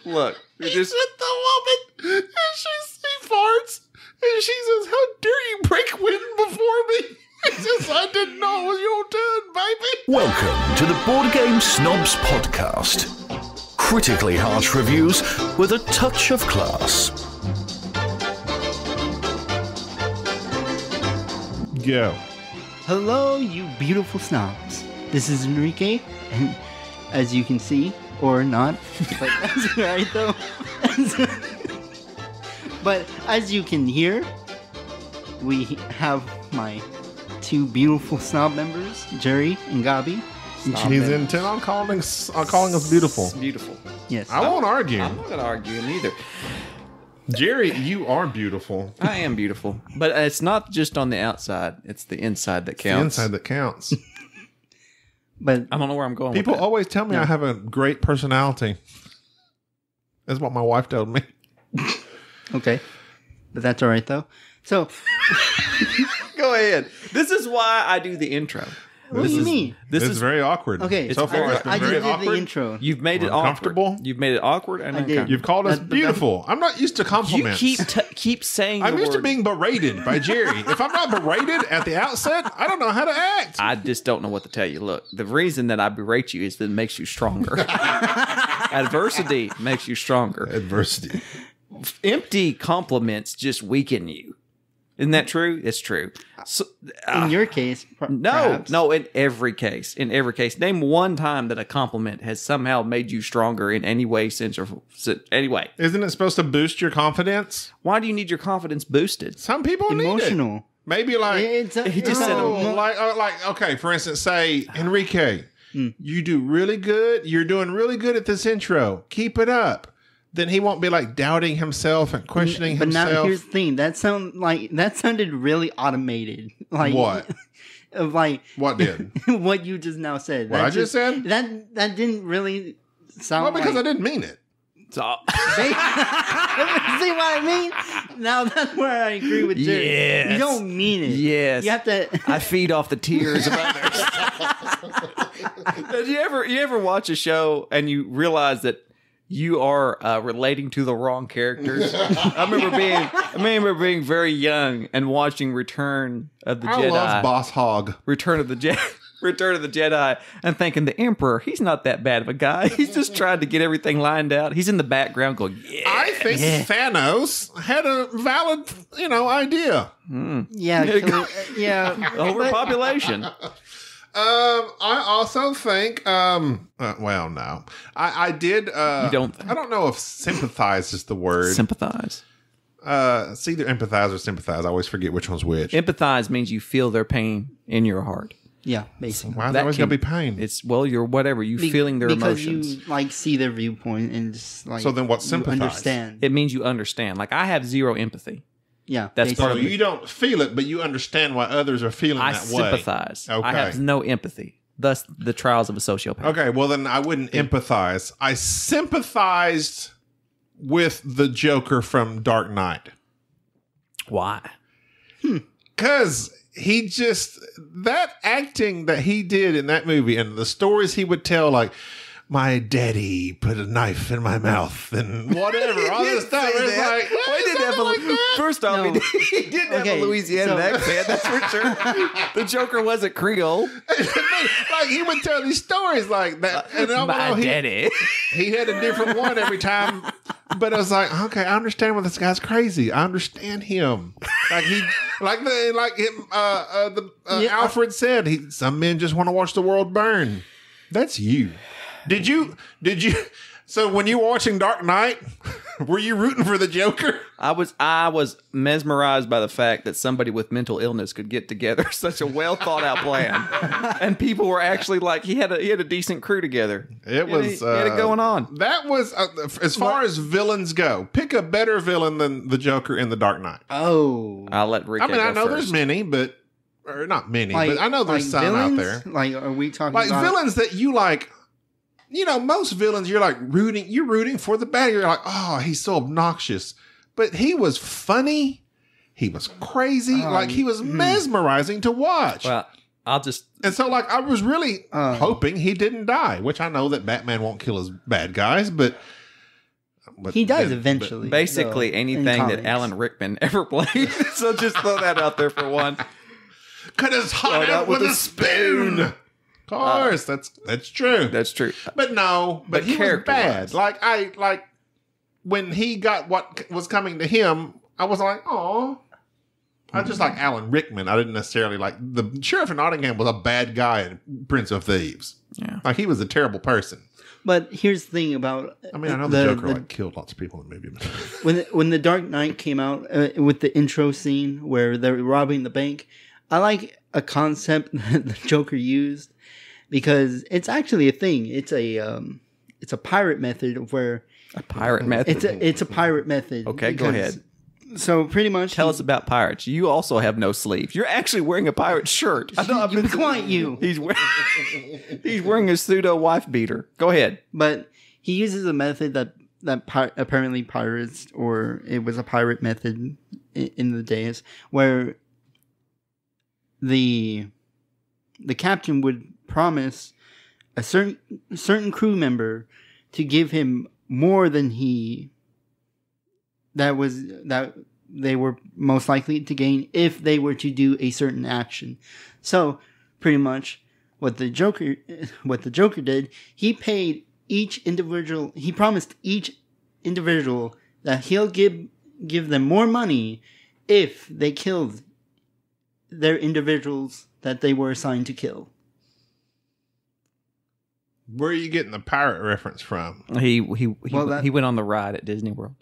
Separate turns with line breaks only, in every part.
Look,
He's with the woman, and he farts, and she says, "How dare you break wind before me?" He says, "I didn't know it was your turn, baby."
Welcome to the Board Game Snobs podcast. Critically harsh reviews with a touch of class.
Go.
Hello, you beautiful snobs. This is Enrique, and as you can see, or not, but that's right though. But as you can hear, we have my two beautiful snob members, Jerry and Gabi.
He's intent on calling us beautiful.
It's beautiful.
Yes.
I won't argue.
I'm not going to argue neither.
Jerry, you are beautiful.
I am beautiful. But it's not just on the outside. It's the inside that counts.
The inside that counts.
But
I don't know where I'm going
People
with that.
always tell me I have a great personality. That's what my wife told me.
okay, but that's all right though. So,
Go ahead. This is why I do the intro.
what do you mean?
This
It's
is
very awkward.
Okay,
so far it's been
I
very
just did
awkward.
the intro.
You've made it
Uncomfortable?
awkward. You've made it awkward and
I did.
uncomfortable.
You've called us
But
beautiful. I'm not used to
You
compliments.
keep saying
I'm
the
used to
word.
being berated by Jerry. If I'm not berated at the outset, I don't know how to act.
I just don't know what to tell you. Look, the reason that I berate you is that it makes you stronger. Adversity makes you stronger.
Adversity.
Empty compliments just weaken you. Isn't that true? It's true. So,
In your case, perhaps.
no. In every case, name one time that a compliment has somehow made you stronger in any way, sense, or anyway.
Isn't it supposed to boost your confidence?
Why do you need your confidence boosted?
Some people need it.
Emotional.
Maybe like,
He just said
okay, for instance, say, Enrique, you do really good. You're doing really good at this intro. Keep it up. Then he won't be like doubting himself and questioning
But
himself.
now here's the thing. That sounded really automated. Like
What?
Of like
What did?
what you just now said.
What I just said?
That didn't really sound.
Well, because I
like,
didn't mean it.
So,
See what I mean? Now that's where I agree with Jerry.
Yes.
You don't mean it.
Yes.
You have to.
I feed off the tears of others. Did you ever watch a show and you realize that you are relating to the wrong characters? I remember being very young and watching Return of the
I
Jedi.
love Boss Hog.
Return of the Jedi, and thinking the Emperor, he's not that bad of a guy. He's just trying to get everything lined out. He's in the background going, yeah.
I think Thanos had a valid, idea.
Yeah. Yeah.
Overpopulation.
I also think, well, no, I did.
You don't think?
I don't know if sympathize is the word.
Sympathize.
It's either empathize or sympathize. I always forget which one's which.
Empathize means you feel their pain in your heart.
Yeah. Basically.
Why is
that
there always
can-
gonna be pain?
It's you're whatever you feeling their
because
emotions.
you like see their viewpoint and just like.
So then what's
you
sympathize?
Understand.
It means you understand. Like I have zero empathy.
Yeah.
That's
basically.
part
So
of it.
you don't feel it, but you understand why others are feeling
I
that way.
sympathize.
Okay.
I have no empathy. Thus, the trials of a sociopath.
Okay, well then I wouldn't empathize. I sympathized with the Joker from Dark Knight.
Why?
Because he just, that acting that he did in that movie and the stories he would tell, like, my daddy put a knife in my mouth and whatever, all this stuff. It's like,
Well, he didn't have
like that.
First off,
No.
he didn't have
Okay,
a Louisiana
so-
accent, that's for sure. The Joker wasn't Creole.
Like, he would tell these stories like that. And
My daddy.
he had a different one every time. But I was like, okay, I understand why this guy's crazy. I understand him. Alfred said, some men just want to watch the world burn. That's you. Did you? So when you were watching Dark Knight, were you rooting for the Joker?
I was mesmerized by the fact that somebody with mental illness could get together such a well thought out plan, and people were actually like, he had a decent crew together.
It
He had it going on.
That was as far as villains go. Pick a better villain than the Joker in the Dark Knight.
Oh.
I'll let Rick.
I mean, I know
first.
there's many, but or not many,
Like,
but I know there's some
villains?
out there.
Like, are we talking
Like
about
villains that you like. Most villains you're like rooting for the bad. You're like, oh, he's so obnoxious. But he was funny. He was crazy. Like he was mesmerizing to watch.
Well,
And so, like, I was really hoping he didn't die, which I know that Batman won't kill his bad guys, but
he dies eventually.
Basically, anything that Alan Rickman ever played. So just throw that out there for one.
Cut his heart out with a spoon. Of course, that's true.
That's true.
But no, but he was bad. Like when he got what was coming to him, I was like, oh. I just like Alan Rickman. I didn't necessarily like the Sheriff of Nottingham was a bad guy in Prince of Thieves. Yeah, like he was a terrible person.
But here's the thing about
I know the Joker killed lots of people in the movie.
when the Dark Knight came out with the intro scene where they're robbing the bank, I like a concept that the Joker used because it's actually a thing. It's a pirate method of where
a pirate method.
It's a pirate method.
Okay, go ahead.
So pretty much,
tell us about pirates. You also have no sleeves. You're actually wearing a pirate shirt. I know.
Be quiet, you.
He's wearing a pseudo wife beater. Go ahead.
But he uses a method that apparently pirates, or it was a pirate method in the days, where the captain would promise a certain crew member to give him more than that they were most likely to gain if they were to do a certain action. So pretty much what the Joker did, he paid each individual, he promised each individual that he'll give them more money if they killed their individuals that they were assigned to kill.
Where are you getting the pirate reference from?
He went on the ride at Disney World.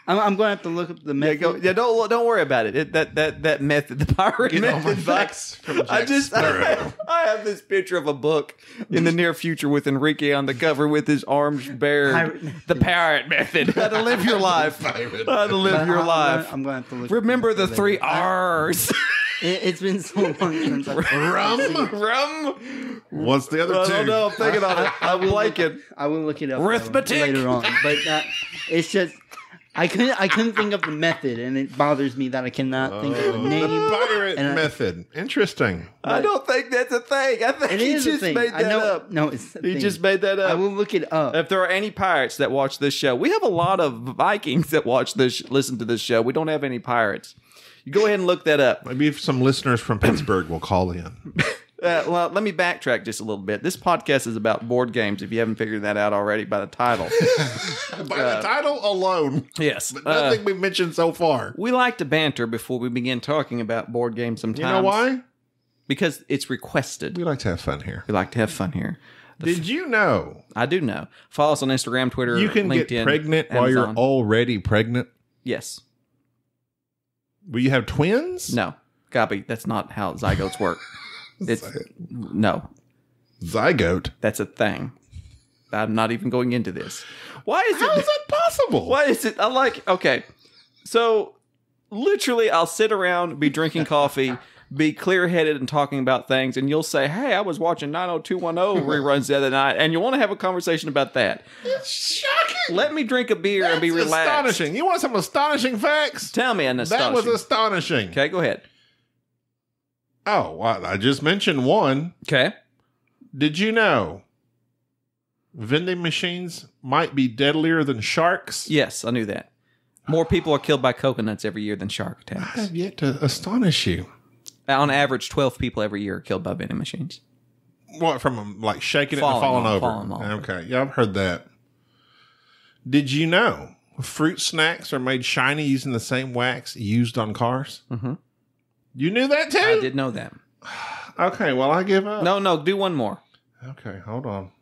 I'm going to have to look up the method.
Don't worry about it. That method, the pirate
Get
method.
All my facts from Jack
I have this picture of a book in the near future with Enrique on the cover with his arms bared. The pirate method. How to live your life. How to live your life.
I'm going to have to look.
Remember the 3 R's.
It's been so long since I've
rum. What's the other 2?
No, I'm thinking on it. I'm blanking.
I will look it up
arithmetic
later on. But it's just I couldn't think of the method, and it bothers me that I cannot think of the name.
The pirate method. Interesting.
I don't think that's a thing. I think he just made that up.
No, it's a thing.
Just made that up.
I will look it up.
If there are any pirates that watch this show, we have a lot of Vikings that listen to this show. We don't have any pirates. You go ahead and look that up.
Maybe if some listeners from Pittsburgh will call in.
Well, let me backtrack just a little bit. This podcast is about board games, if you haven't figured that out already by the title.
By the title alone.
Yes.
But nothing we've mentioned so far.
We like to banter before we begin talking about board games sometimes.
You know why?
Because it's requested.
We like to have fun here.
Did
you know?
I do know. Follow us on Instagram, Twitter,
you can
LinkedIn,
get pregnant
Amazon.
while you're already pregnant?
Yes.
Will you have twins?
No. Copy. That's not how zygotes work. No.
Zygote?
That's a thing. I'm not even going into this. How is
that possible?
Why is it? Okay. So, literally, I'll sit around, be drinking coffee, be clear-headed and talking about things, and you'll say, hey, I was watching 90210 reruns the other night, and you want to have a conversation about that.
It's shocking.
Let me drink a beer and be relaxed.
Astonishing. You want some astonishing facts?
Tell me an astonishing.
That was astonishing.
Okay, go ahead.
Oh, well, I just mentioned one.
Okay.
Did you know vending machines might be deadlier than sharks?
Yes, I knew that. More people are killed by coconuts every year than shark attacks.
I have yet to astonish you.
On average, 12 people every year are killed by vending machines.
What, from like shaking it and falling over? Okay, yeah, I've heard that. Did you know fruit snacks are made shiny using the same wax used on cars?
Mm-hmm.
You knew that too?
I did know that.
Okay, well, I give up.
No, do one more.
Okay, hold on.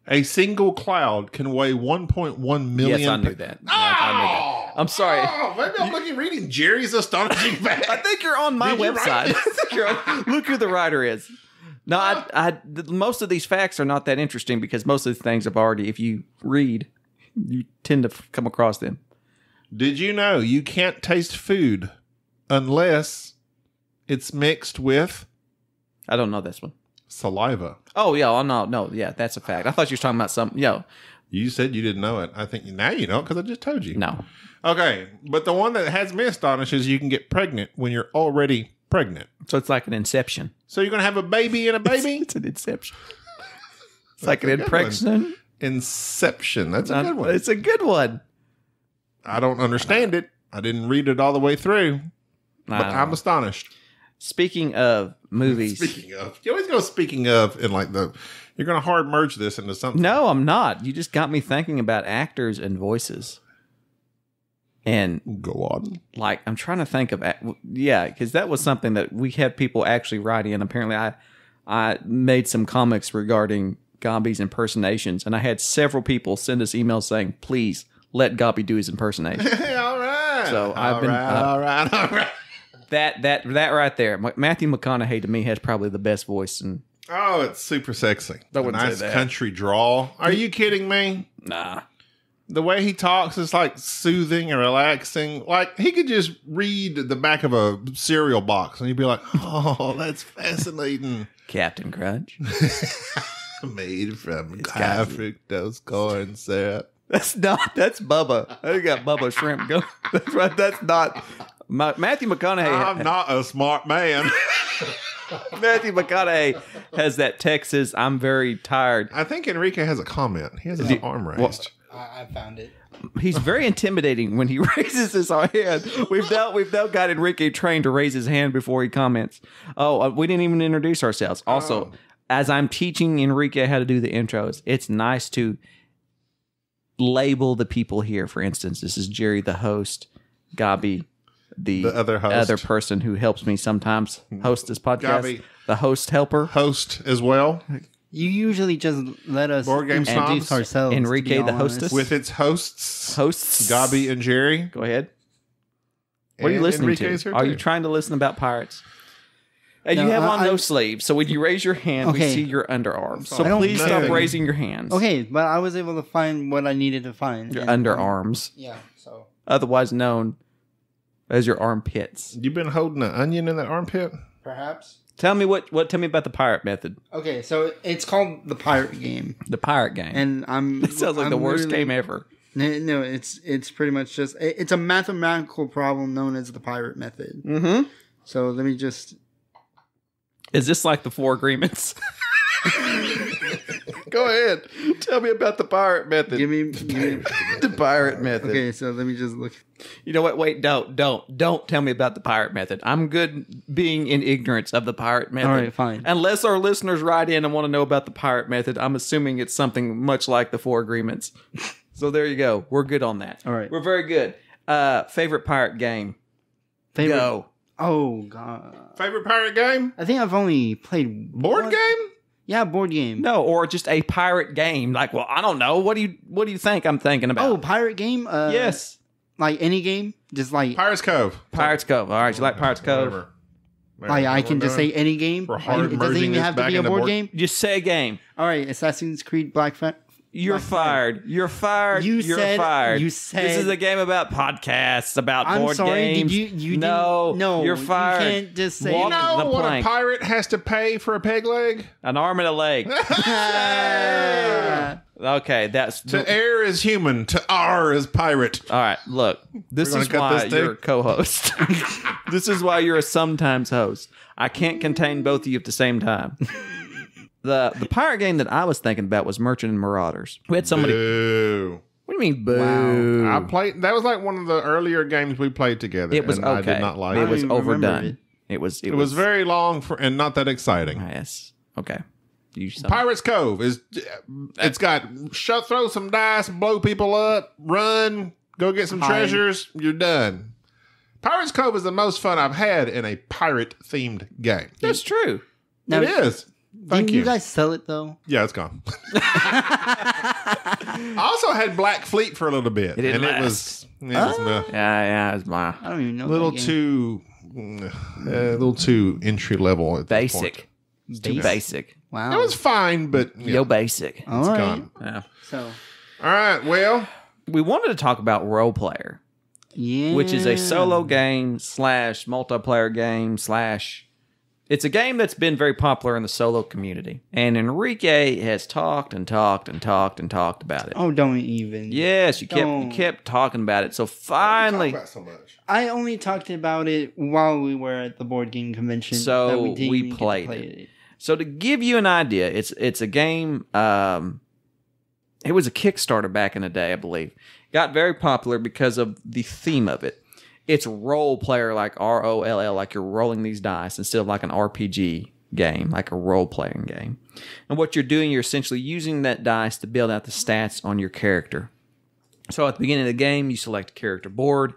A single cloud can weigh 1.1 million.
Yes, I knew that. I knew that. I'm sorry.
Oh, maybe I'm reading Jerry's astonishing facts.
I think you're on my website. Look who the writer is. No, most of these facts are not that interesting because most of the things have already, if you read, you tend to come across them.
Did you know you can't taste food unless it's mixed with?
I don't know this one.
Saliva.
Oh, yeah. No. Yeah, that's a fact. I thought you were talking about something.
You said you didn't know it. I think now you know it because I just told you.
No.
Okay, but the one that has me astonished is you can get pregnant when you're already pregnant.
So it's like an inception.
So you're going to have a baby and a baby?
It's an inception. It's like an
a good
impression.
Inception. That's a good one.
It's a good one.
I don't understand it. I didn't read it all the way through, but I'm astonished.
Speaking of movies.
Speaking of. You always go speaking of in like the... You're going to hard merge this into something.
No, I'm not. You just got me thinking about actors and voices. And
go on.
Like, I'm trying to think of... Yeah, because that was something that we had people actually write in. Apparently, I made some comics regarding Gabi's impersonations, and I had several people send us emails saying, please, let Gabi do his impersonation.
All right.
So
all right.
That right there. Matthew McConaughey, to me, has probably the best voice. And
oh, it's super sexy.
I wouldn't
nice
say that.
Country drawl. Are you kidding me?
Nah.
The way he talks is like soothing and relaxing. Like he could just read the back of a cereal box and you'd be like, oh, that's fascinating.
Captain Crunch.
Made from high fructose corn syrup.
That's Bubba. I got Bubba Shrimp going. That's right. That's not Matthew McConaughey.
I'm not a smart man.
Matthew McConaughey has that Texas, I'm very tired.
I think Enrique has a comment. He has his arm raised.
I found it.
He's very intimidating when he raises his hand. We've now got Enrique trained to raise his hand before he comments. Oh, we didn't even introduce ourselves. Also, as I'm teaching Enrique how to do the intros, it's nice to label the people here. For instance, this is Jerry, the host, Gabi, the other person who helps me sometimes host this podcast,
Gabi,
the host helper.
Host as well.
You usually just let us
Board Game
introduce
Snobs.
ourselves.
Enrique, the hostess.
With its hosts,
Hosts.
Gabi and Jerry.
Go ahead. What are you
And
listening
Enrique's
to?
here
Are
too.
you trying to listen about pirates? And
No,
you have on no
I'm-
sleeves, so when you raise your hand, we
Okay.
see your underarms. So
I don't
please stop
know.
raising your hands.
Okay, but I was able to find what I needed to find.
Your
And,
underarms,
Yeah, so.
otherwise known as your armpits.
You've been holding an onion in that armpit?
Perhaps.
Tell me tell me about the pirate method.
Okay, so it's called the Pirate Game.
The pirate game.
And
It sounds like the worst game ever.
No, it's pretty much just... It's a mathematical problem known as the Pirate Method.
Mm-hmm.
So let me just...
Is this like the Four Agreements? Go ahead. Tell me about the pirate method.
Give me
the pirate method.
Okay, so let me just look.
You know what? Wait, don't tell me about the pirate method. I'm good being in ignorance of the pirate method.
All right, fine.
Unless our listeners write in and want to know about the pirate method, I'm assuming it's something much like the Four Agreements. So there you go. We're good on that.
All right.
We're very good. Favorite pirate game?
Favorite?
Go.
Oh, God.
Favorite pirate game?
I think I've only played...
Board
one-
game?
Yeah, board game.
No, or just a pirate game. Like, well, I don't know. What do you think I'm thinking about?
Oh, pirate game?
Yes.
Like any game? Just like...
Pirates Cove.
Pirates Cove. All right, you like Pirates Cove?
Whatever.
Like, I can just say any game?
We're hard
It doesn't
merging
even
this
have to
back
be a
into
board
board-
game?
Just say a game.
All right, Assassin's Creed Black Flag.
You're fired. You're fired.
You
You're
said-
fired.
you said-
This is a game about podcasts, about
I'm
board
sorry,
games.
did you
No,
didn't... No,
you're fired.
You can't just say...
Walk
You know
the
what
plank.
a pirate has to pay for a peg leg?
An arm and a leg. Okay, that's
To err is human, to R is pirate.
all right. Look, this
We're gonna
is
cut
why
this too?
you're a co-host. This is why you're a sometimes host. I can't contain both of you at the same time. The pirate game that I was thinking about was Merchant and Marauders. We had somebody.
Boo.
What do you mean, boo?
I played. That was like one of the earlier games we played together.
It was
and
okay.
I did not like
It
it.
was
I don't even remember
overdone. It was
very long and not that exciting.
Yes. Okay. You
Pirates Cove is. It's got throw some dice, blow people up, run, go get some treasures. You're done. Pirates Cove is the most fun I've had in a pirate themed game.
That's true.
Now,
It is. Thank
Didn't
you.
you guys sell it, though?
Yeah, it's gone. I also had Black Fleet for a little bit.
It didn't
and
last.
it was
Yeah, it's my
I don't even know.
a little
that game.
too entry level. At this point.
basic. It's too basic.
Wow.
It was fine, but
Yo, basic.
All
it's
right.
gone.
Yeah.
So,
All right, well,
We wanted to talk about Role Player,
yeah.
which is a solo game / multiplayer game / It's a game that's been very popular in the solo community. And Enrique has talked and talked and talked and talked about it.
Oh, don't even.
Yes, you kept talking about it. So finally...
Talk about so much.
I only talked about it while we were at the board game convention.
So
that we didn't
we
even get to
played
play
it. So to give you an idea, it's a game... it was a Kickstarter back in the day, I believe. Got very popular because of the theme of it. It's role player, like ROLL, like you're rolling these dice instead of like an RPG game, like a role-playing game. And what you're doing, you're essentially using that dice to build out the stats on your character. So at the beginning of the game, you select a character board,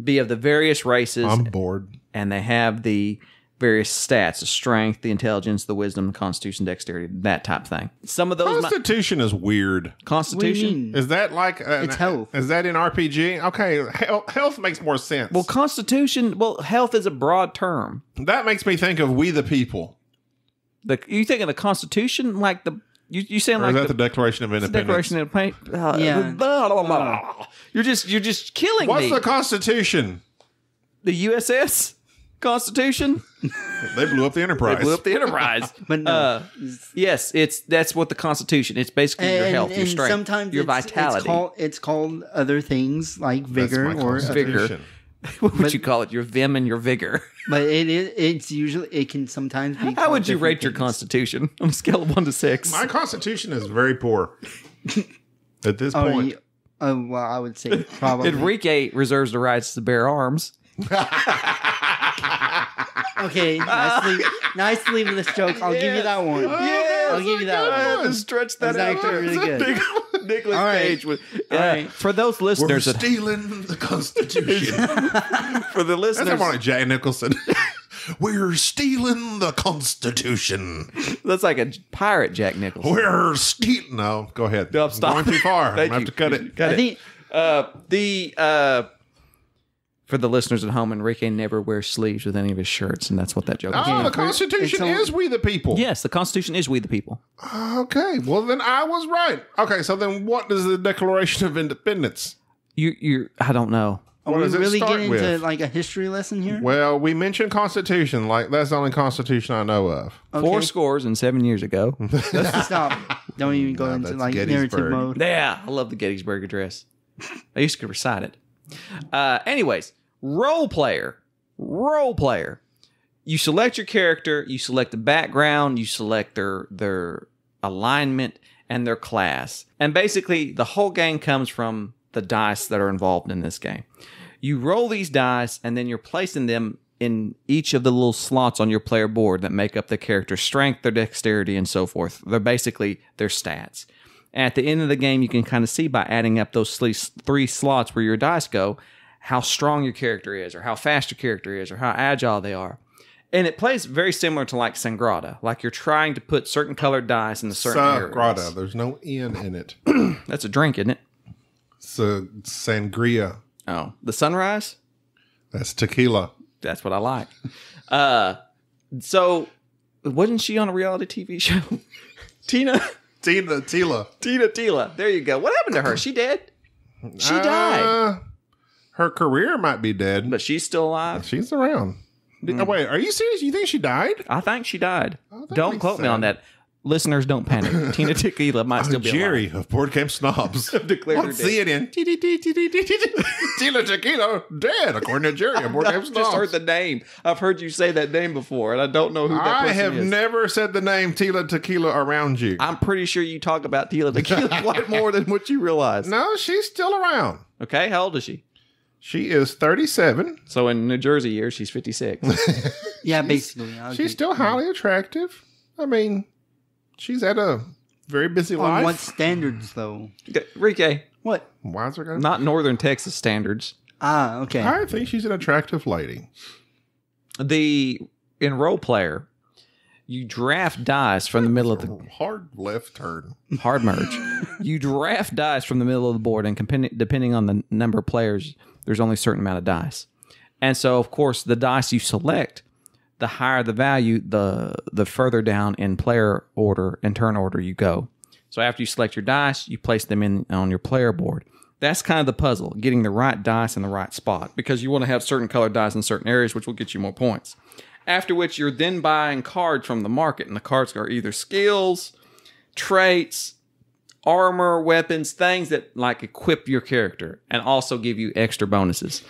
be of the various races.
I'm bored.
And they have the various stats, the strength, the intelligence, the wisdom, the constitution, dexterity, that type of thing. Some of those...
Constitution is weird.
Constitution?
What do you mean?
Is that like...
It's health.
Is that in RPG? Okay, health makes more sense.
Well, constitution... Well, health is a broad term.
That makes me think of We the People.
You think of the Constitution like the... You sound
Or
like
is that the Declaration of Independence?
Declaration of Independence.
Yeah.
Blah, blah, blah. You're just killing
What's
me.
the Constitution?
The USS Constitution?
They blew up the Enterprise.
They blew up the Enterprise.
But no.
Yes, that's what the Constitution. It's basically your health, your strength,
sometimes
your vitality.
It's called other things like vigor
That's my
or
Constitution.
What would you call it? Your vim and your vigor.
But it's usually it can sometimes be.
How would you
different
rate your
things.
Constitution on a scale of 1 to 6?
My Constitution is very poor. At this
Oh,
point.
well, I would say probably.
Enrique reserves the rights to bear arms.
Okay, nice to leave this joke. I'll give you that one. I'll give you that one.
Stretch
That's actually really good.
Nicholas
All right.
Cage with.
All right.
For those
We're
listeners,
stealing the Constitution.
for the
That's
listeners,
more like Jack Nicholson. We're stealing the Constitution.
that's like a pirate Jack Nicholson.
We're stealing. No, go ahead.
No, stop.
I'm going too far. I'm
Thank
going to have to cut it.
Cut
I
it.
think
For the listeners at home, Enrique never wears sleeves with any of his shirts, and that's what that joke is.
Oh, the Constitution is We the People.
Yes, the Constitution is we the people.
Okay, well then I was right. Okay, so then what is the Declaration of Independence?
I don't know.
are
What
we
does it
really
start
getting into
with?
like a history lesson here?
Well, we mentioned Constitution. Like that's the only Constitution I know of.
Okay.
4 scores and 7 years ago.
Stop. Don't even go
No,
into
that's
like
Gettysburg.
narrative mode.
Yeah, I love the Gettysburg Address. I used to recite it. Anyways, role player. You select your character, you select the background, you select their alignment and their class. And basically, the whole game comes from the dice that are involved in this game. You roll these dice, and then you're placing them in each of the little slots on your player board that make up the character's strength, their dexterity, and so forth. They're basically their stats. And at the end of the game, you can kind of see by adding up those 3 slots where your dice go, how strong your character is, or how fast your character is, or how agile they are. And it plays very similar to like Sangrata. Like you're trying to put certain colored dice in the certain
Sagrada.
areas.
There's no N in it.
That's a drink, isn't it?
So sangria.
Oh, the sunrise?
That's tequila.
That's what I like. So, wasn't she on a reality TV show? Tila.
Tila.
There you go. What happened to her? She dead? She died.
Her career might be dead,
But she's still alive?
she's around. Oh, wait, are you serious? You think she died?
I think she died.
that
Don't
makes
quote me on
sense.
that. Listeners, don't panic. Tila Tequila might still be
Jerry of Board Game Snobs.
Declared her
Let's
dead.
see it in. Tila Tequila dead, according to Jerry of Board Game
I've
Snobs.
just heard the name. I've heard you say that name before, and I don't know who that
I
person
have
is.
never said the name Tila Tequila around you.
I'm pretty sure you talk about Tila Tequila quite more than what you realize.
No, she's still around.
Okay, how old is she?
She is 37.
So in New Jersey years, she's 56.
Yeah, basically. I'll
She's
give-
still highly attractive. I mean, she's had a very busy
On
life.
what standards, though?
Ricky,
What?
Why is there gonna...
not Northern Texas standards.
Ah, okay.
I think she's an attractive lady.
In role player, you draft dice from the middle of the
Hard left turn.
hard merge. You draft dice from the middle of the board, and depending on the number of players, there's only a certain amount of dice. And so, of course, the dice you select, the higher the value, the further down in player order and turn order you go. So after you select your dice, you place them in on your player board. That's kind of the puzzle, getting the right dice in the right spot, because you want to have certain colored dice in certain areas, which will get you more points. After which you're then buying cards from the market, and the cards are either skills, traits, armor, weapons, things that like equip your character and also give you extra bonuses.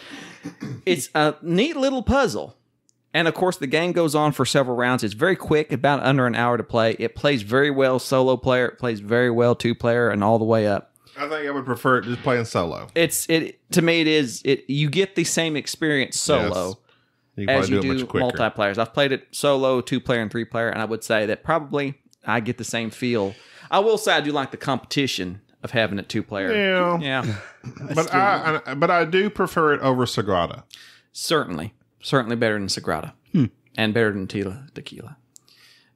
It's a neat little puzzle. And of course, the game goes on for several rounds. It's very quick, about under an hour to play. It plays very well solo player. It plays very well 2-player and all the way up.
I think I would prefer it just playing solo.
To me, you get the same experience solo as you do multiplayers. I've played it solo, 2-player, and 3-player, and I would say that probably I get the same feel. I will say I do like the competition of having it 2-player. Yeah.
But I do prefer it over Sagrada.
Certainly better than Sagrada. And better than Tila Tequila.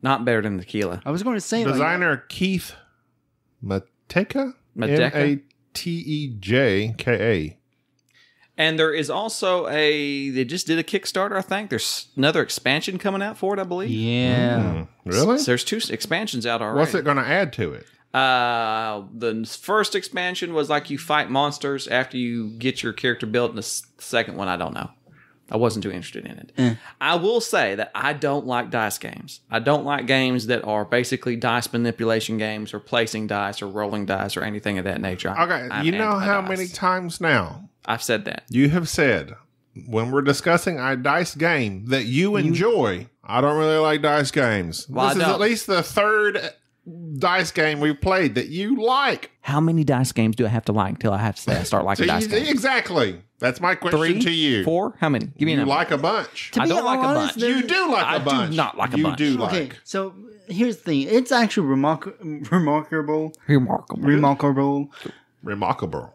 Not better than Tequila.
I was going to say
designer Keith Mateka? Matejka.
And there is also they just did a Kickstarter, I think. There's another expansion coming out for it, I believe.
Yeah.
Really?
So there's 2 expansions out already.
What's it going to add to it?
The first expansion was like you fight monsters after you get your character built, and the second one, I don't know. I wasn't too interested in it. I will say that I don't like dice games. I don't like games that are basically dice manipulation games or placing dice or rolling dice or anything of that nature.
Okay, you know how many times now
I've said that.
You have said, when we're discussing a dice game that you enjoy, I don't really like dice games.
Well,
this is at least the 3rd dice game we've played that you like.
How many dice games do I have to like until I have to say I start liking dice games?
Exactly. That's my question
3,
to you.
4? How many? Give me a number.
You like a bunch.
I don't like a bunch.
You do like a bunch.
I do not like a bunch.
You do
Okay,
like.
so here's the thing. It's actually remarkable.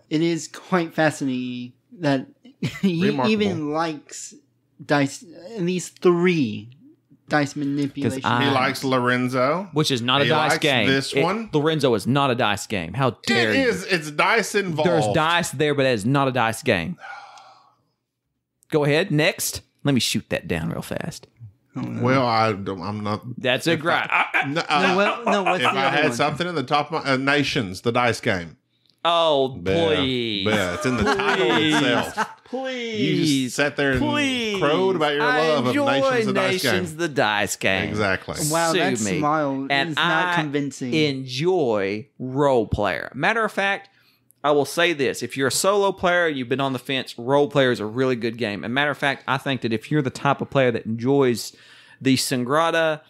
It is quite fascinating that he even likes dice, at least 3 dice manipulation.
He likes Lorenzo.
Which is not a dice game.
This one.
Lorenzo is not a dice game. How dare you?
It is. It's dice involved.
There's dice there, but it is not a dice game. Go ahead. Next. Let me shoot that down real fast.
Well, I'm not.
That's a great.
What's
if
the
I
other
had
one?
something in the top of my, Nations, the dice game.
Oh, please.
Yeah, it's in the title itself.
Please.
You just sat there and crowed about your love of Nations, the dice game. Exactly.
Wow,
Sue
that
me.
smile
And
is not
I
convincing.
enjoy role player. Matter of fact, I will say this. If you're a solo player, you've been on the fence, role player is a really good game. And matter of fact, I think that if you're the type of player that enjoys the Sangrada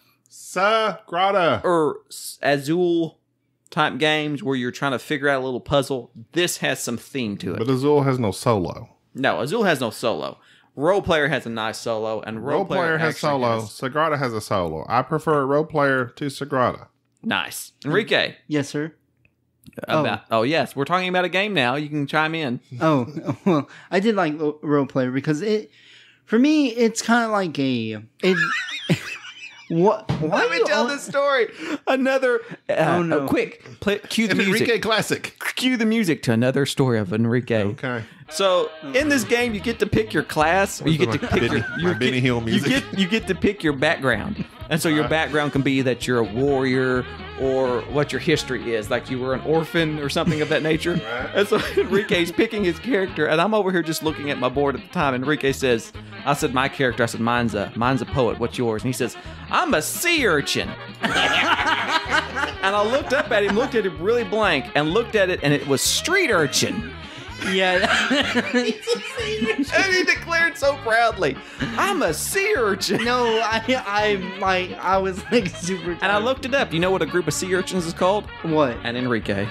or Azul type games where you're trying to figure out a little puzzle, this has some theme to it.
But Azul has no solo.
No, Azul has no solo. Role player has a nice solo, and role player
has solo. Sagrada has a solo. I prefer role player to Sagrada.
Nice. Enrique.
Yes, sir.
Oh, yes. We're talking about a game now. You can chime in.
Oh, well, I did like role player because for me, it's kind of like what? Why
Let me tell this story. Another. Quick. Cue the
Enrique
music.
classic.
Cue the music to another story of Enrique.
Okay.
So in this game, you get to pick your class, or you get to pick your
Benny Hill music.
You get to pick your background, and so your background can be that you're a warrior or what your history is, like you were an orphan or something of that nature.
Right.
And so Enrique's picking his character, and I'm over here just looking at my board at the time. Enrique says, "I said my character. I said mine's a poet. What's yours?" And he says, "I'm a sea urchin." And I looked up at him, looked at him really blank, and looked at it, and it was street urchin.
Yeah.
And he declared so proudly, "I'm a sea urchin."
No, I was like super tired.
And I looked it up. You know what a group of sea urchins is called?
What?
An Enrique.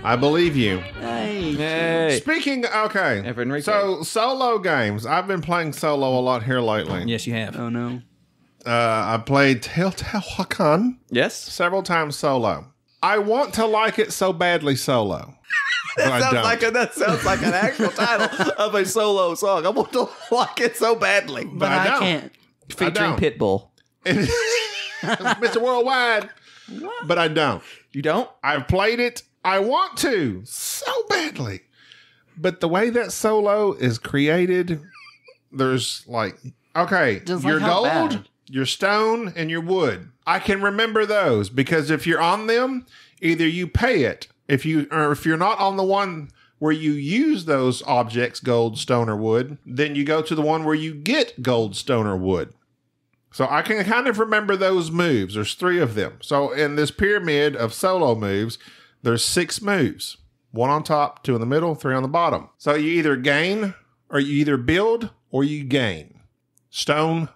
I believe you.
Hey.
Speaking, okay.
Enrique.
So, solo games. I've been playing solo a lot here lately.
Yes, you have.
Oh, no.
I played Teotihuacan
Yes?
several times solo. I want to like it so badly solo.
That sounds like an actual title of a solo song. I want to like it so badly.
But I
don't.
can't.
Featuring Pitbull.
Mr. Worldwide. But I don't.
You don't?
I've played it. I want to so badly. But the way that solo is created, there's like, okay,
Just
your
like how
gold,
bad.
your stone, and your wood. I can remember those because if you're on them, either you pay it. If you're not on the one where you use those objects, gold, stone, or wood. Then you go to the one where you get gold, stone, or wood. So I can kind of remember those moves. There's 3 of them. So in this pyramid of solo moves, there's 6 moves. 1 on top, 2 in the middle, 3 on the bottom. So you either gain, or you either build, or you gain. Stone,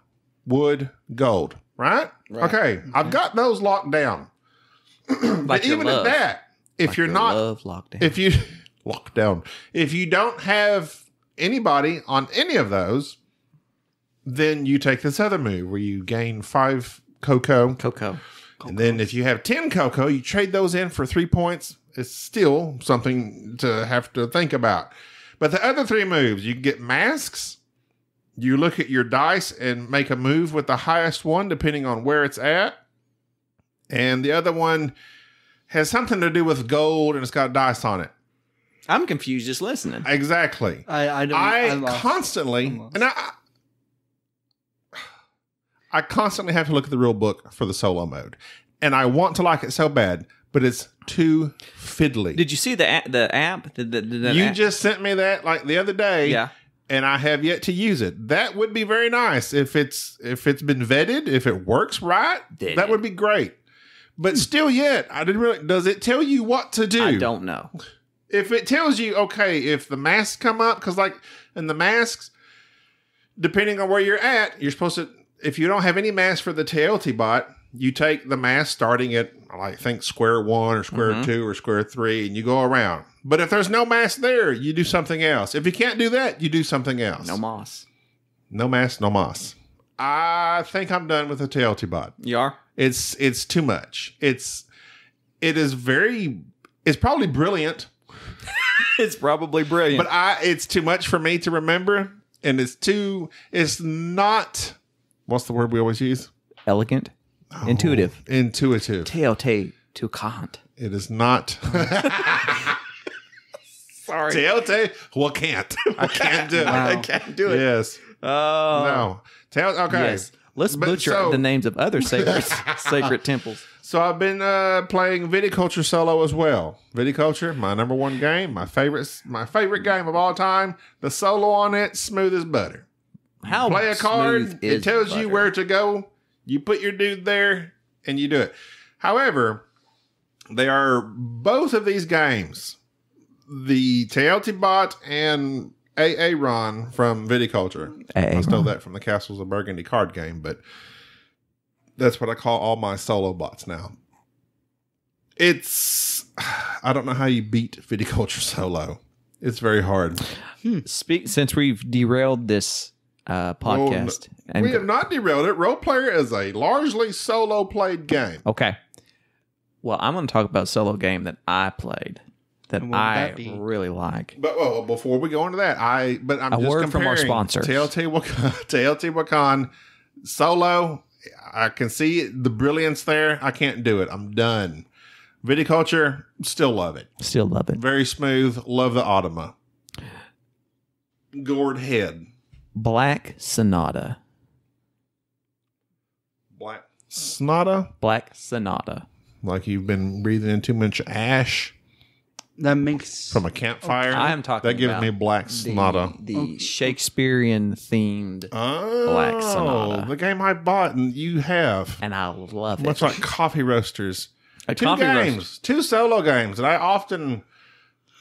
wood, gold. Right? Okay. I've got those locked down. But even at that, if you're not, if you locked down, if you don't have anybody on any of those, then you take this other move where you gain 5 cocoa. And then if you have 10 cocoa, you trade those in for 3 points. It's still something to have to think about. But the other 3 moves, you get masks. You look at your dice and make a move with the highest one, depending on where it's at. And the other one has something to do with gold, and it's got dice on it.
I'm confused just listening.
Exactly. I constantly, and I constantly have to look at the rule book for the solo mode. And I want to like it so bad, but it's too fiddly.
Did you see the app?
You just sent me that like the other day.
Yeah.
And I have yet to use it. That would be very nice if it's been vetted, if it works right. That would be great. But still yet, I didn't really. Does it tell you what to do?
I don't know.
If it tells you, okay, if the masks come up, because like in the masks, depending on where you're at, you're supposed to, if you don't have any mask for the Teotibot, you take the mask starting at, I think, square 1 or square 2 or square 3, and you go around. But if there's no mask there, you do something else. If you can't do that, you do something else.
No moss.
No mask, no moss. I think I'm done with the Teotibot.
You are?
It's too much. It's probably brilliant.
It's probably brilliant.
But it's too much for me to remember. And it's not, what's the word we always use?
Elegant. Intuitive.
Teotihuacan. It is not.
Sorry.
Teotihuacan. I can't do it.
Wow.
I can't do it.
Yes.
Oh.
No. Okay.
Yes. Let's butcher the names of other sacred temples.
So I've been playing Viticulture solo as well. Viticulture, my number 1 game, my favorite game of all time. The solo on it, smooth as butter.
How
play a card,
smooth is
it tells
butter?
you where to go. You put your dude there, and you do it. However, they are both of these games, the Teotibot and Aaron from Viticulture. I stole that from the Castles of Burgundy card game, but that's what I call all my solo bots now. I don't know how you beat Viticulture solo. It's very hard.
Since we've derailed this podcast.
We have not derailed it. Role Player is a largely solo played game.
Okay. Well, I'm going to talk about a solo game that I played that I really like.
But before we go into that, I'm just
word from our sponsor,
Teotihuacan solo. I can see the brilliance there. I can't do it. I'm done. Viticulture, still love it.
Still love it.
Very smooth. Love the Automa. Gourd head.
Black Sonata.
Black Sonata?
Black Sonata.
Like you've been breathing in too much ash.
That makes...
From a campfire?
I am talking
that gives
about
me Black Sonata.
The Shakespearean themed Black Sonata.
The game I bought and you have.
And I love it.
Much like Coffee Roasters.
Coffee Roasters.
2 solo games that I often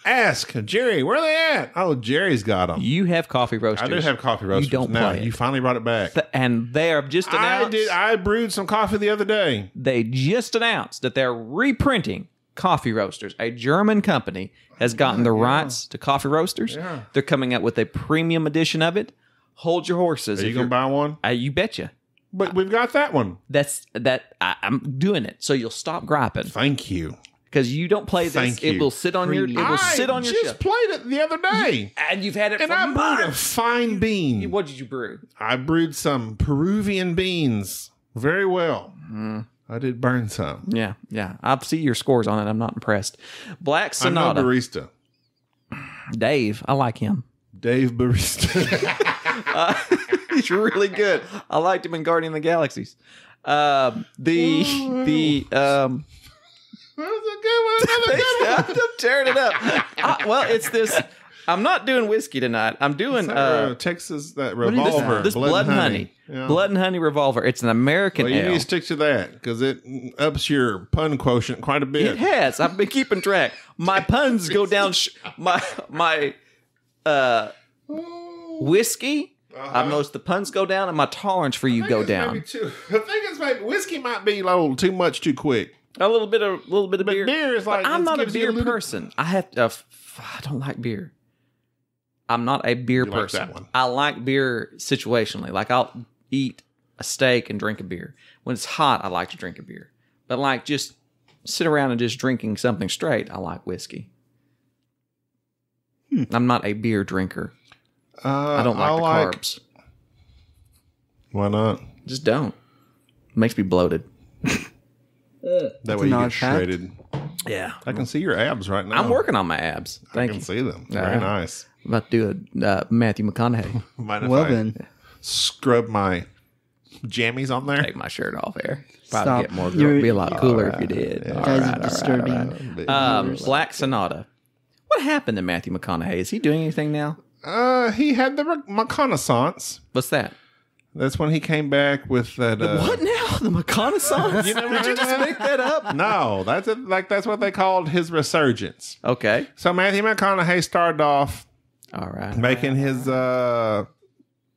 ask, Jerry, where are they at? Oh, Jerry's got them.
You have Coffee Roasters.
I do have Coffee Roasters.
You don't play it.
You finally brought it back.
And they are just announced.
I brewed some coffee the other day.
They just announced that they're reprinting Coffee Roasters. A German company has gotten the rights to Coffee Roasters.
Yeah.
They're coming out with a premium edition of it. Hold your horses.
Are you going to buy one?
You betcha.
But we've got that one.
I'm doing it, so you'll stop griping.
Thank you.
Because you don't play this,
Thank you.
It will sit on your. It will sit on your
just
shelf.
played it the other day,
And you've had it
and
for
I brewed a
months.
fine bean.
What did you brew?
I brewed some Peruvian beans very well. I did burn some.
Yeah. I see your scores on it. I'm not impressed. Black Sonata.
I'm no barista.
Dave, I like him.
Dave Barista.
He's really good. I liked him in Guardian of the Galaxies.
a good one. Another good one.
I'm tearing it up. Well, it's this. I'm not doing whiskey tonight. I'm doing
Texas that
is this?
revolver.
this blood and honey.
Yeah.
Blood and honey revolver. It's an American
Well, you
ale.
need to stick to that because it ups your pun quotient quite a bit.
It has. I've been keeping track. My puns go down. My whiskey. I've noticed the puns go down, and my tolerance for you go down.
The thing is, maybe whiskey might be a little too much too quick.
A little bit of beer.
Beer is like
But I'm
it
not a
gives you
beer
little-
person. I don't like beer. I'm not a beer
You like
person.
that one.
I like beer situationally. Like I'll eat a steak and drink a beer. When it's hot, I like to drink a beer. But like just sit around and just drinking something straight, I like whiskey. I'm not a beer drinker. I don't like the carbs.
Why not?
Just don't. It makes me bloated.
That way you
not
get
a fact.
shredded.
Yeah.
I can see your abs right now.
I'm working on my abs.
I
Thank
can
you.
see them.
Yeah.
Very nice.
I'm about to do a Matthew McConaughey.
Mind if
Well
I
then,
scrub my jammies on there?
Take my shirt off here.
Stop.
Probably get more.
You're-
Be a lot cooler if you did.
Yeah.
All
guys
right,
are disturbing.
Black Sonata. What happened to Matthew McConaughey? Is he doing anything now?
He had the reconnaissance.
What's that?
That's when he came back with that.
What now? The McConaissance? Did you just make that up?
No, that's what they called his resurgence.
Okay.
So Matthew McConaughey started off
All right.
making his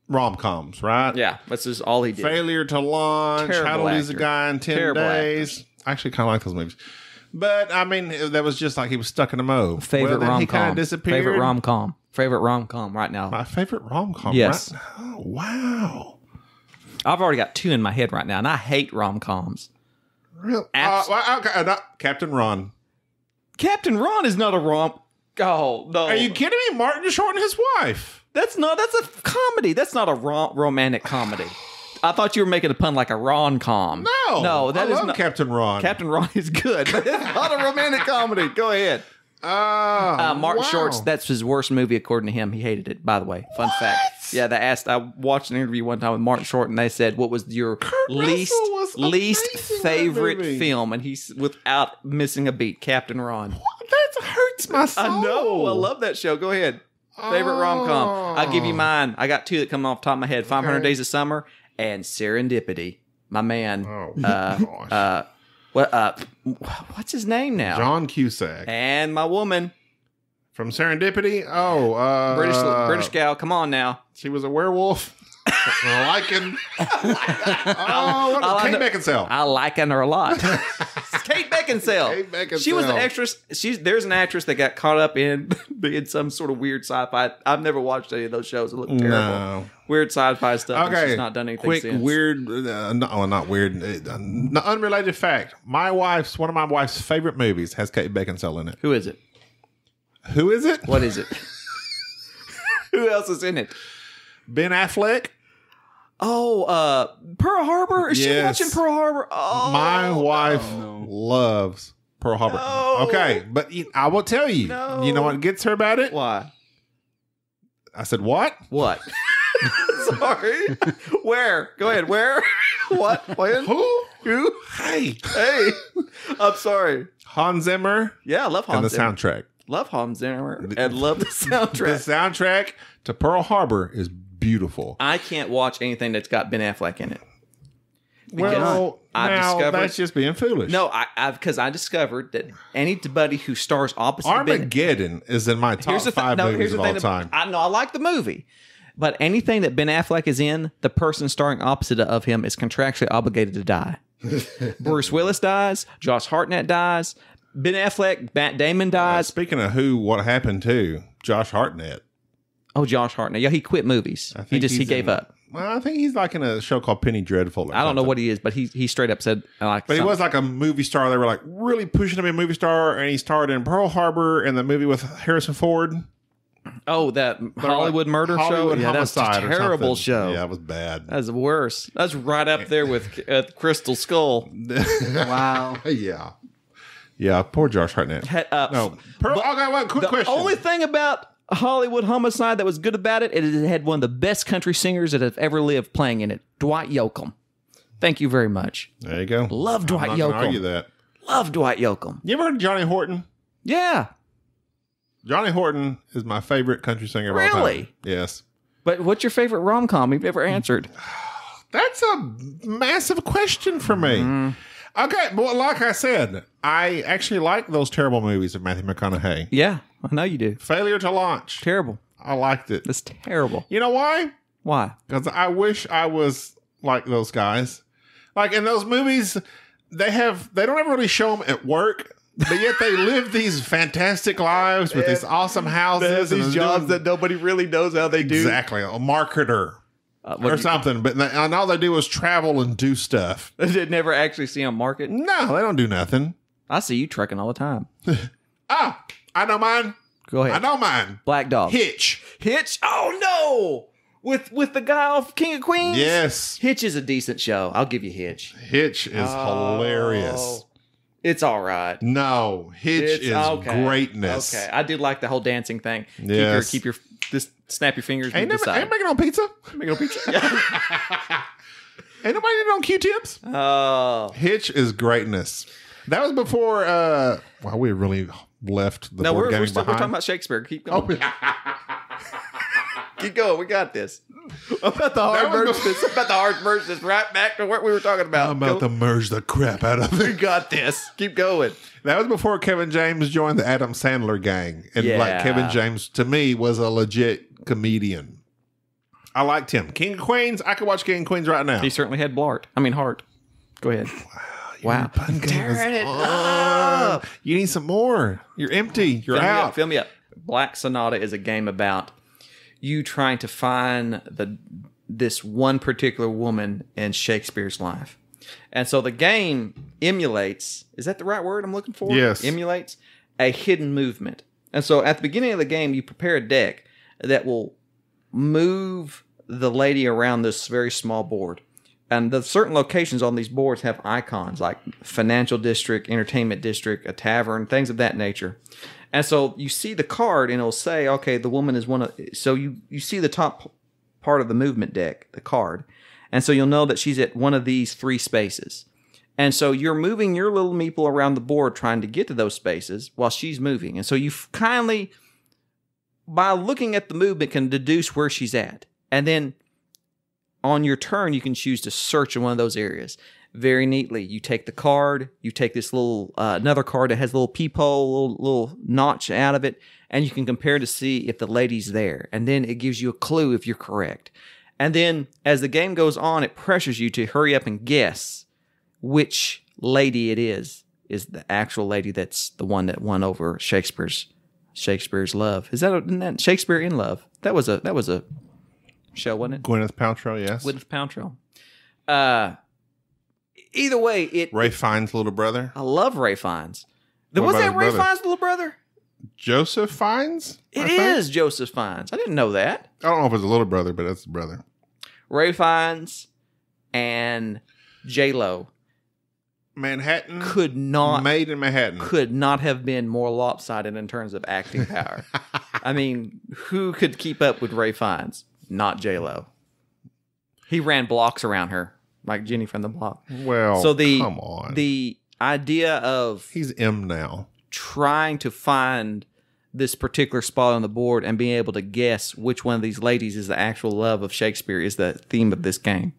rom-coms, right?
Yeah, that's just all he did.
Failure to Launch,
Terrible
How to Lose a
actor.
Guy in 10
Terrible
Days. I actually kind of like those movies. But, I mean, that was just like he was stuck in a mode.
Favorite
Then he kind
rom-com.
of disappeared.
Favorite rom-com. Favorite rom-com right now.
My favorite rom-com,
Yes.
right? Oh, wow.
I've already got two in my head right now, and I hate rom-coms.
Real?
Abs-
Captain Ron.
Captain Ron is not a rom. Oh no!
Are you kidding me? Martin Short and his wife.
That's a comedy. That's not a romantic comedy. I thought you were making a pun like a ron-com. No, that
I
is
love
not.
Captain Ron.
Captain Ron is good, but it's not a romantic comedy. Go ahead. Martin
wow.
Short's, that's his worst movie according to him. He hated it, by the way. Fun fact. Yeah, I watched an interview one time with Martin Short, and they said, what was your least
Russell was amazing in that
favorite
movie.
film? And he's, without missing a beat, Captain Ron.
That hurts my soul.
I know. I love that show. Go ahead. Favorite rom-com. I'll give you mine. I got two that come off the top of my head. 500
Okay.
Days of Summer and Serendipity. My man.
Oh, gosh.
What's his name now?
John Cusack.
And my woman.
From Serendipity? Oh,
British gal. Come on now.
She was a werewolf. I like him. Kate Beckinsale.
I like her a lot. Kate Beckinsale.
Kate Beckinsale.
She was an actress. There's an actress that got caught up in being some sort of weird sci-fi. I've never watched any of those shows. It looked terrible.
No.
Weird sci-fi stuff. And
Okay.
she's not done anything
Quick,
since.
weird, not weird, unrelated fact. One of my wife's favorite movies has Kate Beckinsale in it.
Who is it?
Who is it?
What is it? Who else is in it?
Ben Affleck.
Oh, Pearl Harbor? Is she
Yes.
watching Pearl Harbor? Oh,
My wife loves Pearl Harbor.
No.
Okay, but I will tell you.
No.
You know what gets her about it?
Why?
I said, what?
What? Sorry. Where? Go ahead. Where? What? When? Who?
Hey.
Hey. I'm sorry.
Hans Zimmer
Yeah, I love
and
Hans
the
Zimmer.
soundtrack.
Love Hans Zimmer and love the soundtrack.
The soundtrack to Pearl Harbor is beautiful.
I can't watch anything that's got Ben Affleck in it.
Well,
I
now
discovered-
that's just being foolish.
No, because I discovered that anybody who stars opposite Ben
Armageddon is in my top five movies of all time.
I know I like the movie, but anything that Ben Affleck is in, the person starring opposite of him is contractually obligated to die. Bruce Willis dies. Josh Hartnett dies. Ben Affleck, Matt Damon dies.
Speaking of what happened to Josh Hartnett.
Oh, Josh Hartnett. Yeah, he quit movies.
I think
He gave up.
Well, I think he's like in a show called Penny Dreadful.
I don't know what he is, but he straight up said, I like
But he
something.
was like a movie star. They were like really pushing him to be a movie star, and he starred in Pearl Harbor and the movie with Harrison Ford.
Oh, that Hollywood murder
Hollywood
show? Yeah, that's a
Homicide or
terrible
something.
show.
Yeah, it was bad.
That's worse. That's right up there with Crystal Skull.
Wow.
Yeah. Yeah, poor Josh Hartnett. No. Okay, one quick
The
question.
only thing about Hollywood Homicide that was good about it is it had one of the best country singers that have ever lived playing in it, Dwight Yoakam. Thank you very much.
There you go.
Love Dwight
I'm not gonna
Yoakam.
argue that.
Love Dwight Yoakam.
You ever heard of Johnny Horton?
Yeah.
Johnny Horton is my favorite country singer of all time.
Really?
Yes.
But what's your favorite rom-com you've ever answered?
That's a massive question for me. Okay, well, like I said, I actually like those terrible movies of Matthew McConaughey.
Yeah, I know you do.
Failure to Launch.
Terrible.
I liked it.
That's terrible.
You know why?
Why?
Because I wish I was like those guys. Like in those movies, they don't ever really show them at work, but yet they live these fantastic lives with these awesome houses.
These jobs that nobody really knows how they do.
Exactly. A marketer. Or something, but and all they do is travel and do stuff.
They never actually see them market.
No, they don't do nothing.
I see you trucking all the time.
I know mine.
Go ahead.
I know mine.
Black Dog.
Hitch.
Oh no! With the guy off King of Queens.
Yes.
Hitch is a decent show. I'll give you Hitch.
Hitch is hilarious.
It's all right.
No, Hitch is greatness.
Okay, I did like the whole dancing thing.
Yes.
Keep your just snap your fingers.
Ain't
to the side.
making no pizza.
Making no pizza. Yeah.
Ain't nobody eating on Q-tips.
Oh,
Hitch is greatness. That was before. Well, we really left the board gaming behind.
We're talking about Shakespeare. Keep going. Keep going. We got this. About the hard merge this right back to what we were talking about.
I'm about to merge the crap out of
We
it.
got this. Keep going.
That was before Kevin James joined the Adam Sandler gang. And like Kevin James, to me, was a legit comedian. I liked him. King of Queens, I could watch King of Queens right now.
He certainly had heart. Go ahead.
Wow.
Tearing it up.
You need some more. You're empty. You're out.
Fill me up. Black Sonata is a game about you trying to find this one particular woman in Shakespeare's life. And so the game emulates, is that the right word I'm looking for?
Yes.
Emulates a hidden movement. And so at the beginning of the game, you prepare a deck that will move the lady around this very small board. And the certain locations on these boards have icons like financial district, entertainment district, a tavern, things of that nature. And so you see the card and it'll say, okay, the woman is one of, so you see the top part of the movement deck, the card. And so you'll know that she's at one of these 3 spaces. And so you're moving your little meeple around the board trying to get to those spaces while she's moving. And so you kindly, by looking at the movement, can deduce where she's at. And then on your turn, you can choose to search in one of those areas. Very neatly, you take the card, you take this little, another card that has a little peephole, little notch out of it, and you can compare to see if the lady's there. And then it gives you a clue if you're correct. And then as the game goes on, it pressures you to hurry up and guess which lady it is the actual lady that's the one that won over Shakespeare's Love. Isn't that Shakespeare in Love? That was a show, wasn't it?
Gwyneth Paltrow, yes.
Gwyneth Paltrow. Either way,
Ralph Fiennes' little brother.
I love Ralph Fiennes.
What
Was
about
that
his
Ralph
brother?
Fiennes' little brother?
Joseph Fiennes?
It is Joseph Fiennes. I didn't know that.
I don't know if it's a little brother, but it's the brother.
Ralph Fiennes and J-Lo
Manhattan.
Made
in Manhattan.
could not have been more lopsided in terms of acting power. I mean, who could keep up with Ralph Fiennes? Not J-Lo. He ran blocks around her, like Jenny from the Block.
Well,
so
come on.
The idea of
He's M now.
trying to find this particular spot on the board and being able to guess which one of these ladies is the actual love of Shakespeare is the theme of this game.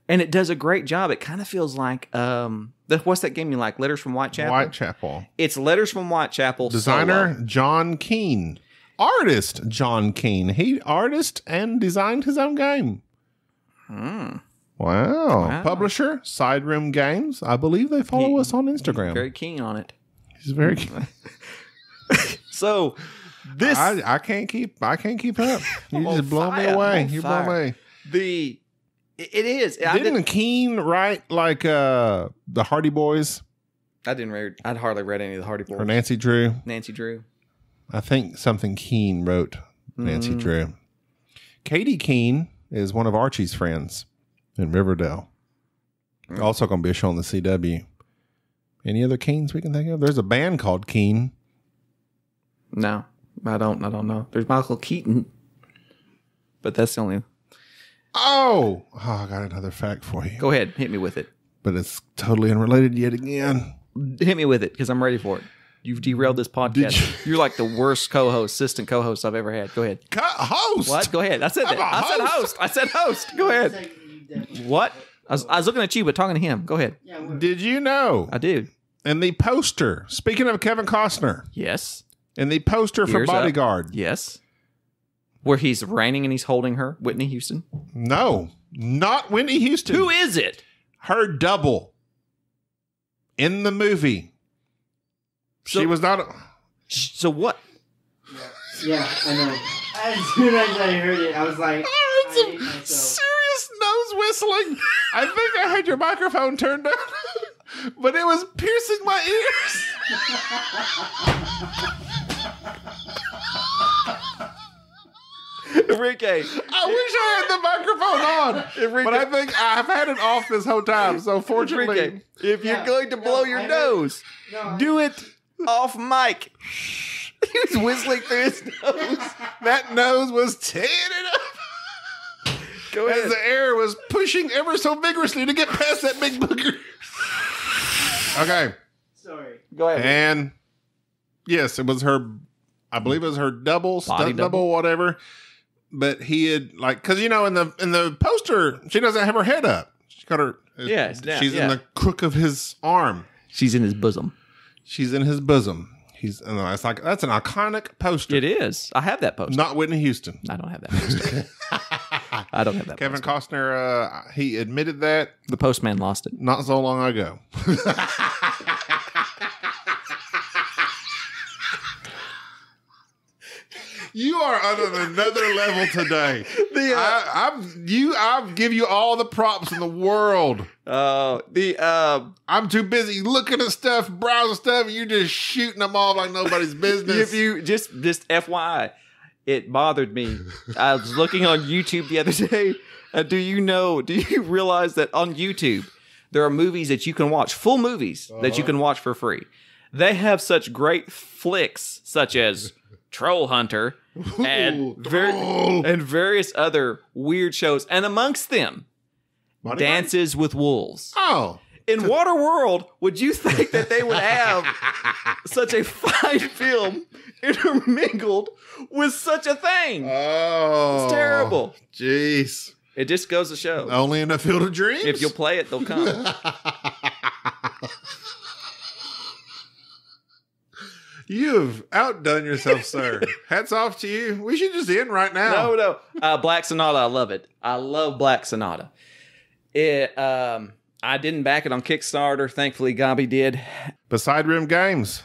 And it does a great job. It kind of feels like, what's that game you like? Letters from Whitechapel?
Whitechapel.
It's Letters from Whitechapel.
Designer
solo.
John Keane. Artist John Keane. He artist and designed his own game. Wow. Publisher Side Room Games. I believe they follow us on Instagram.
Very keen on it.
He's very keen.
So this
I can't keep up. You
on
just blow me
fire.
away.
I'm
You
on
blow me.
it is.
Didn't Keane write like the Hardy Boys
I didn't read. I'd hardly read any of the Hardy Boys.
or Nancy Drew?
Nancy Drew.
I think something Keane wrote Nancy Drew. Katie Keene is one of Archie's friends in Riverdale. Also going to be a show on the CW. Any other Keens we can think of? There's a band called Keene.
No, I don't know. There's Michael Keaton, but that's the only.
Oh, I got another fact for you.
Go ahead, hit me with it.
But it's totally unrelated yet again.
Hit me with it because I'm ready for it. You've derailed this podcast. You're like the worst assistant co-host I've ever had. Go ahead.
Host.
What? Go ahead. I said that. I said host. Go ahead. What? I was looking at you, but talking to him. Go ahead.
Did you know?
I did.
In the poster, speaking of Kevin Costner,
Yes.
in the poster for
Ears up.
Bodyguard,
Yes. Where he's raining and he's holding her, Whitney Houston.
no, not Whitney Houston.
Who is it?
Her double in the movie? She was not.
So what?
Yeah, I know. As soon as I heard it, I was like,
I heard
I
some
hate myself.
serious nose whistling. I think I had your microphone turned down, but it was piercing my ears.
Enrique.
I wish I had the microphone on,
Enrique.
but I think I've had it off this whole time. So fortunately,
Enrique, if you're
Yeah.
going to blow your
I heard-
nose,
No,
do it off mic. He was whistling through his nose.
that nose was tearing it up
Go
as
ahead.
the air was pushing ever so vigorously to get past that big booger. Okay,
Sorry.
Go ahead.
and yes, it was her. I believe it was her double,
Body
stunt
double?
double, whatever. But he had because in the poster she doesn't have her head up. She got her.
Yeah, it's down,
she's
yeah.
in the crook of his arm.
She's in his bosom.
She's in his bosom. It's like that's an iconic poster.
It is. I have that poster.
Not Whitney Houston.
I don't have that poster. I don't have that
Kevin
poster.
Costner, he admitted that
The postman lost it.
not so long ago. You are on another level today. I'll give you all the props in the world. I'm too busy looking at stuff, browsing stuff, and you're just shooting them off like nobody's business.
If you just FYI, it bothered me. I was looking on YouTube the other day. Do you realize that on YouTube there are movies that you can watch, full movies that you can watch for free? They have such great flicks, such as Troll Hunter and various other weird shows, and amongst them, Dances with Wolves.
Oh.
In Waterworld, would you think that they would have such a fine film intermingled with such a thing?
Oh.
It's terrible.
Jeez.
It just goes to show.
Only in a field of dreams?
If you'll play it, they'll come.
You've outdone yourself, sir. Hats off to you. We should just end right now.
No. Black Sonata, I love it. I love Black Sonata. I didn't back it on Kickstarter. Thankfully, Gabi did.
Beside Rim Games.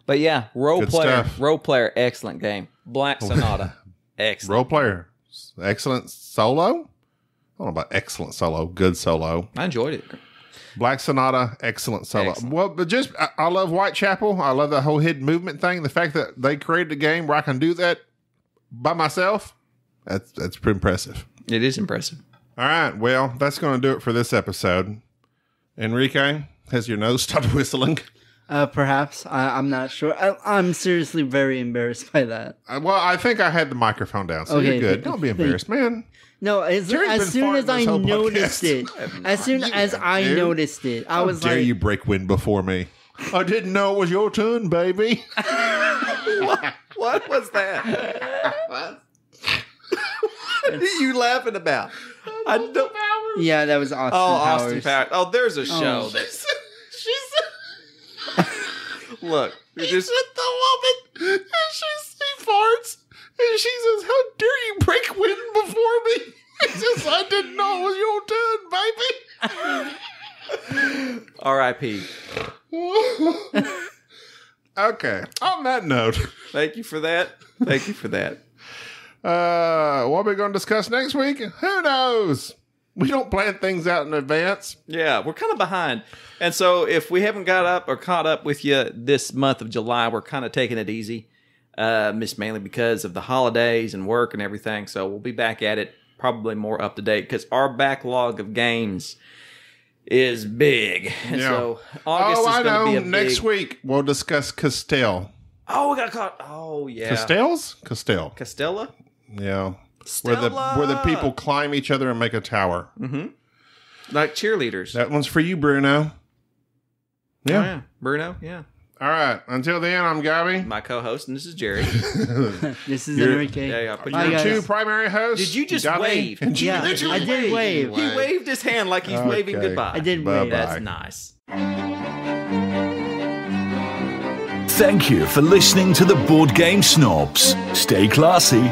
But yeah,
Good stuff.
role player, excellent game. Black Sonata, excellent.
Role player. Excellent solo? I don't know about excellent solo. Good solo.
I enjoyed it.
Black Sonata, excellent solo.
Excellent.
Well, but I love Whitechapel. I love the whole hidden movement thing. The fact that they created a game where I can do that by myself, that's pretty impressive.
It is impressive.
All right. Well, that's going to do it for this episode. Enrique, has your nose stopped whistling?
Perhaps. I'm not sure. I'm seriously very embarrassed by that.
Well, I think I had the microphone down, so
Okay,
you're good. Don't be embarrassed, man.
No, as
Jerry's been
soon as
farting
I
this whole
noticed
podcast.
it, as soon as I
dude.
noticed it, I
How
was
dare
like,
you break wind before me? I didn't know it was your turn, baby.
What was that? What are you laughing about? I don't.
yeah, that was Austin
Oh,
Powers.
Austin Powers. Oh, there's a show
Oh.
that. Look,
He's
just
with the woman, and she farts, and she says, "How dare you break wind before me?" He says, "I didn't know it was your turn, baby."
R.I.P.
Okay. On that note,
Thank you for that. Thank you for that.
what are we going to discuss next week? Who knows? We don't plan things out in advance.
Yeah, we're kind of behind. And so if we haven't got up or caught up with you this month of July, we're kind of taking it easy. Mainly because of the holidays and work and everything. So we'll be back at it probably more up to date because our backlog of games is big. And
Yeah.
so August
I
is going to be a
Next
big...
week, we'll discuss Castell.
Oh, we got caught. Oh, yeah.
Castells? Castell.
Castella?
Yeah.
Stella.
Where the people climb each other and make a tower.
Like cheerleaders.
That one's for you, Bruno. Yeah.
Oh, yeah. Bruno, yeah.
All right. Until then, I'm Gabby.
My co-host, and this is Jerry.
This is Enrique.
Yeah,
Bye,
Your
guys.
two primary hosts.
Did you just
Gabby
wave?
and
Yeah,
Jerry.
I did wave.
He waved his hand like he's waving
Okay.
goodbye.
I did
Bye-bye.
wave.
That's nice.
Thank you for listening to the Board Game Snobs. Stay classy.